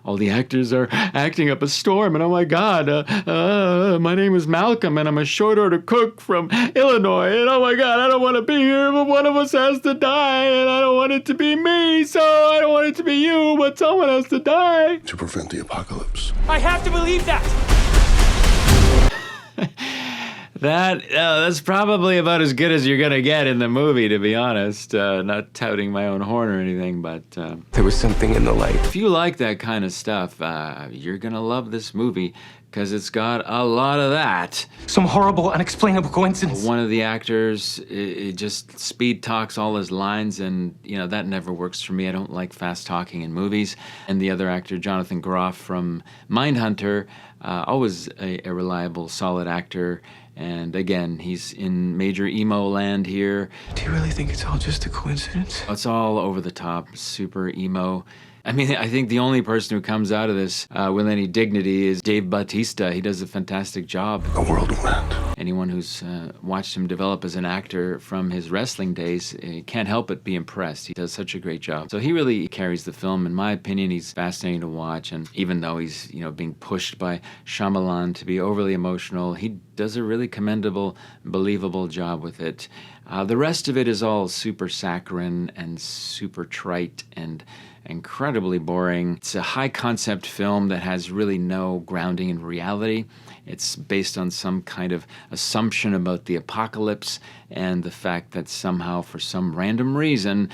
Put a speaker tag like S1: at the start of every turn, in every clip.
S1: all the actors are acting up a storm, and oh my God, my name is Malcolm, and I'm a short order cook from Illinois, and oh my God, I don't want to be here, but one of us has to die, and I don't want it to be me, so I don't want it to be you, but someone has to die.
S2: To prevent the apocalypse.
S3: I have to believe that!
S1: That's probably about as good as you're gonna get in the movie, to be honest. Not touting my own horn or anything, but
S3: There was something in the light.
S1: if you like that kind of stuff, you're gonna love this movie because it's got a lot of that.
S3: Some horrible, unexplainable coincidence.
S1: One of the actors, it just speed talks all his lines, and that never works for me. I don't like fast talking in movies. And the other actor, Jonathan Groff from Mindhunter, always a reliable, solid actor. And again, he's in major emo land here.
S3: Do you really think it's all just a coincidence?
S1: It's all over the top, super emo. I mean, I think the only person who comes out of this with any dignity is Dave Bautista. He does a fantastic job.
S2: A world will end.
S1: Anyone who's watched him develop as an actor from his wrestling days can't help but be impressed. He does such a great job. So he really carries the film. In my opinion, he's fascinating to watch. And even though he's, being pushed by Shyamalan to be overly emotional, he does a really commendable, believable job with it. The rest of it is all super saccharine and super trite and incredibly boring. It's a high-concept film that has really no grounding in reality. It's based on some kind of assumption about the apocalypse and the fact that somehow, for some random reason,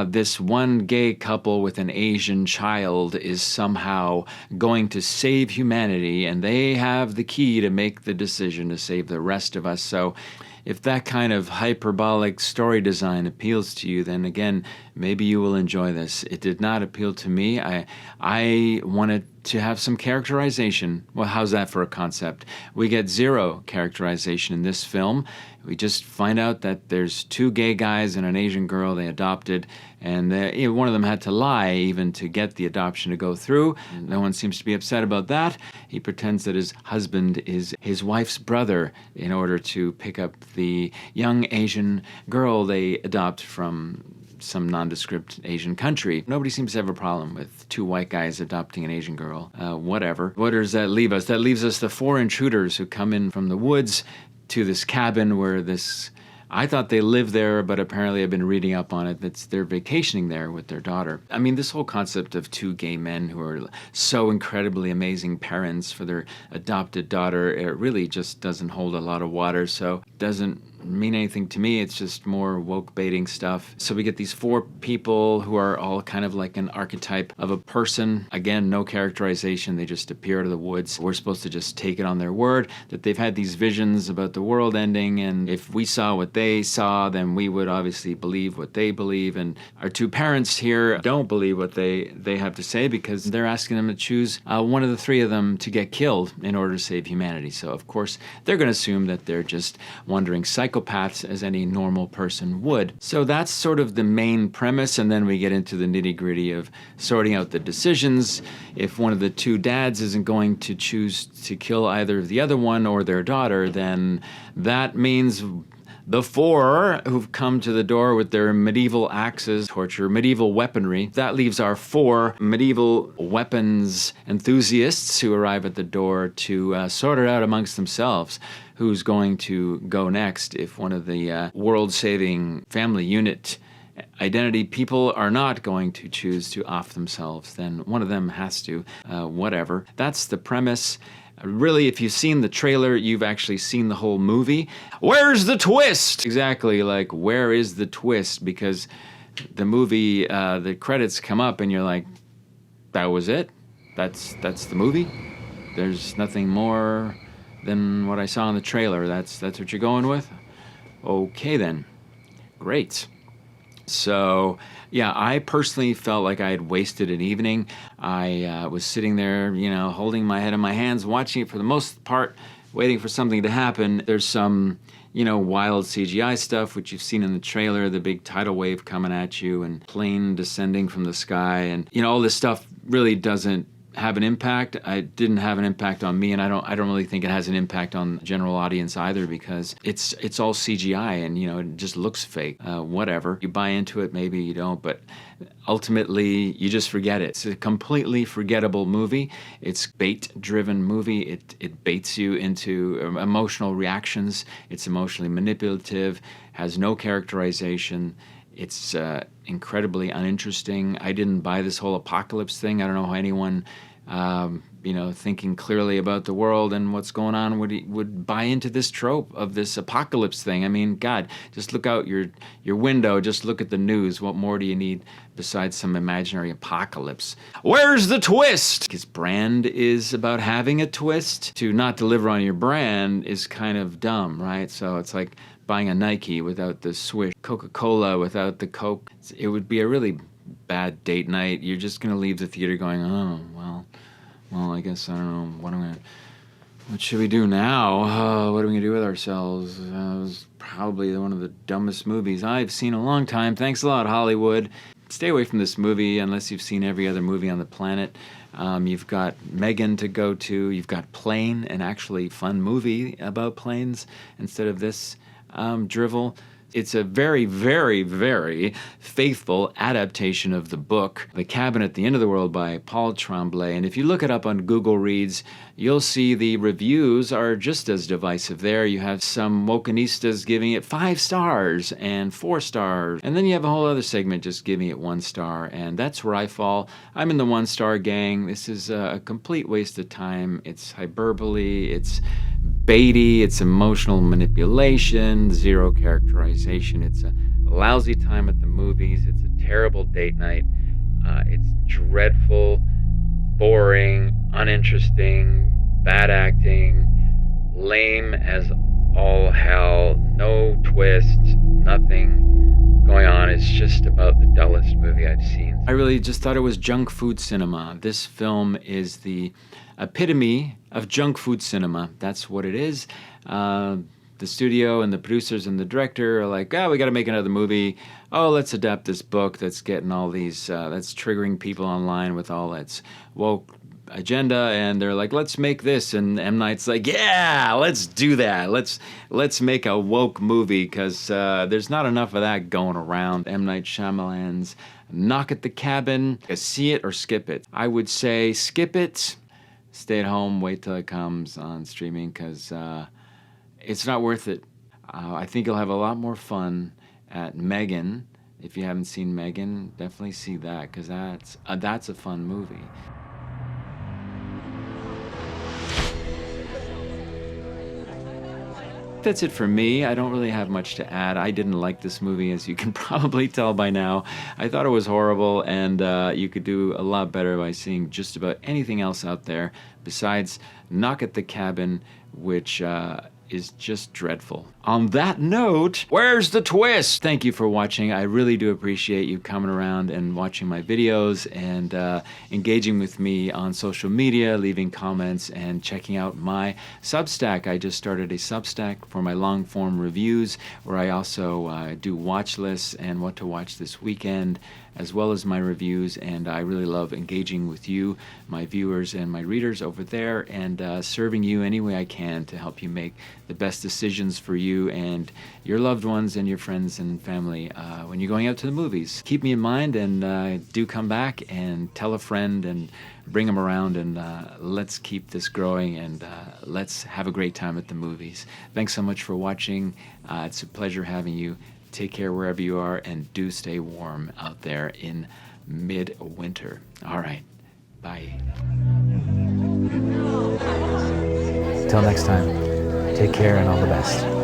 S1: this one gay couple with an Asian child is somehow going to save humanity, and they have the key to make the decision to save the rest of us. So if that kind of hyperbolic story design appeals to you, then again, maybe you will enjoy this. It did not appeal to me. I wanted to have some characterization. Well, how's that for a concept? We get zero characterization in this film. We just find out that there's two gay guys and an Asian girl they adopted, and one of them had to lie even to get the adoption to go through. No one seems to be upset about that. He pretends that his husband is his wife's brother in order to pick up the young Asian girl they adopt from some nondescript Asian country. Nobody seems to have a problem with two white guys adopting an Asian girl. Whatever. What does that leave us? That leaves us the four intruders who come in from the woods to this cabin where I thought they lived there, but apparently I've been reading up on it. They're vacationing there with their daughter. I mean, this whole concept of two gay men who are so incredibly amazing parents for their adopted daughter, it really just doesn't hold a lot of water, so it doesn't mean anything to me. It's just more woke baiting stuff. So we get these four people who are all kind of like an archetype of a person. Again, no characterization. They just appear out of the woods. We're supposed to just take it on their word that they've had these visions about the world ending, and if we saw what they saw, then we would obviously believe what they believe. And our two parents here don't believe what they have to say because they're asking them to choose one of the three of them to get killed in order to save humanity. So of course they're going to assume that they're just wandering psychopaths, as any normal person would. So that's sort of the main premise, and then we get into the nitty-gritty of sorting out the decisions. If one of the two dads isn't going to choose to kill either the other one or their daughter, then that means the four who've come to the door with their medieval axes, torture, medieval weaponry. That leaves our four medieval weapons enthusiasts who arrive at the door to sort it out amongst themselves. Who's going to go next if one of the world-saving family unit identity people are not going to choose to off themselves, then one of them has to, whatever. That's the premise. Really, if you've seen the trailer, you've actually seen the whole movie. Where's the twist? Exactly, like, where is the twist? Because the movie, the credits come up and you're like, that was it? That's the movie? There's nothing more than what I saw in the trailer. That's what you're going with? Okay then. Great. So, yeah, I personally felt like I had wasted an evening. I was sitting there, holding my head in my hands, watching it for the most part, waiting for something to happen. There's some, wild CGI stuff, which you've seen in the trailer, the big tidal wave coming at you and plane descending from the sky. And, all this stuff really doesn't have an impact. It didn't have an impact on me, and I don't really think it has an impact on the general audience either, because it's all CGI, and it just looks fake. Whatever. You buy into it, maybe you don't, but ultimately you just forget it. It's a completely forgettable movie. It's bait-driven movie. It baits you into emotional reactions. It's emotionally manipulative, has no characterization. It's incredibly uninteresting. I didn't buy this whole apocalypse thing. I don't know how anyone, thinking clearly about the world and what's going on would buy into this trope of this apocalypse thing. I mean, God, just look out your window. Just look at the news. What more do you need besides some imaginary apocalypse? Where's the twist? His brand is about having a twist. To not deliver on your brand is kind of dumb, right? So it's like buying a Nike without the swish, Coca-Cola without the Coke. It would be a really bad date night. You're just going to leave the theater going, oh, well, I guess, I don't know, what should we do now? What are we going to do with ourselves? It was probably one of the dumbest movies I've seen in a long time. Thanks a lot, Hollywood. Stay away from this movie unless you've seen every other movie on the planet. You've got Megan to go to. You've got Plane, an actually fun movie about planes instead of this drivel. It's a very, very, very faithful adaptation of the book, The Cabin at the End of the World by Paul Tremblay. And if you look it up on Google Reads, you'll see the reviews are just as divisive there. You have some wokenistas giving it 5 stars and 4 stars. And then you have a whole other segment just giving it 1 star. And that's where I fall. I'm in the 1-star gang. This is a complete waste of time. It's hyperbole. It's baity, it's emotional manipulation, zero characterization. It's a lousy time at the movies. It's a terrible date night. It's dreadful, boring, uninteresting, bad acting, lame as all hell, no twists, nothing going on. It's just about the dullest movie I've seen. I really just thought it was junk food cinema. This film is the epitome of junk food cinema. That's what it is. The studio and the producers and the director are like, we got to make another movie. Oh, let's adapt this book that's getting all these, that's triggering people online with all its woke agenda, and they're like, let's make this. And M. Night's like, yeah, let's do that. Let's make a woke movie, because there's not enough of that going around. M. Night Shyamalan's Knock at the Cabin. See it or skip it. I would say skip it. Stay at home, wait till it comes on streaming, because it's not worth it. I think you'll have a lot more fun at Megan. If you haven't seen Megan, definitely see that, because that's a fun movie. That's it for me. I don't really have much to add. I didn't like this movie, as you can probably tell by now. I thought it was horrible, and you could do a lot better by seeing just about anything else out there besides Knock at the Cabin, which is just dreadful. On that note, where's the twist? Thank you for watching. I really do appreciate you coming around and watching my videos and engaging with me on social media, leaving comments, and checking out my Substack. I just started a Substack for my long-form reviews, where I also do watch lists and what to watch this weekend, as well as my reviews, and I really love engaging with you, my viewers and my readers over there, and serving you any way I can to help you make the best decisions for you and your loved ones and your friends and family when you're going out to the movies. Keep me in mind, and do come back and tell a friend and bring them around, and let's keep this growing, and let's have a great time at the movies. Thanks so much for watching. It's a pleasure having you. Take care wherever you are, and do stay warm out there in mid-winter. All right, bye. Till next time, take care and all the best.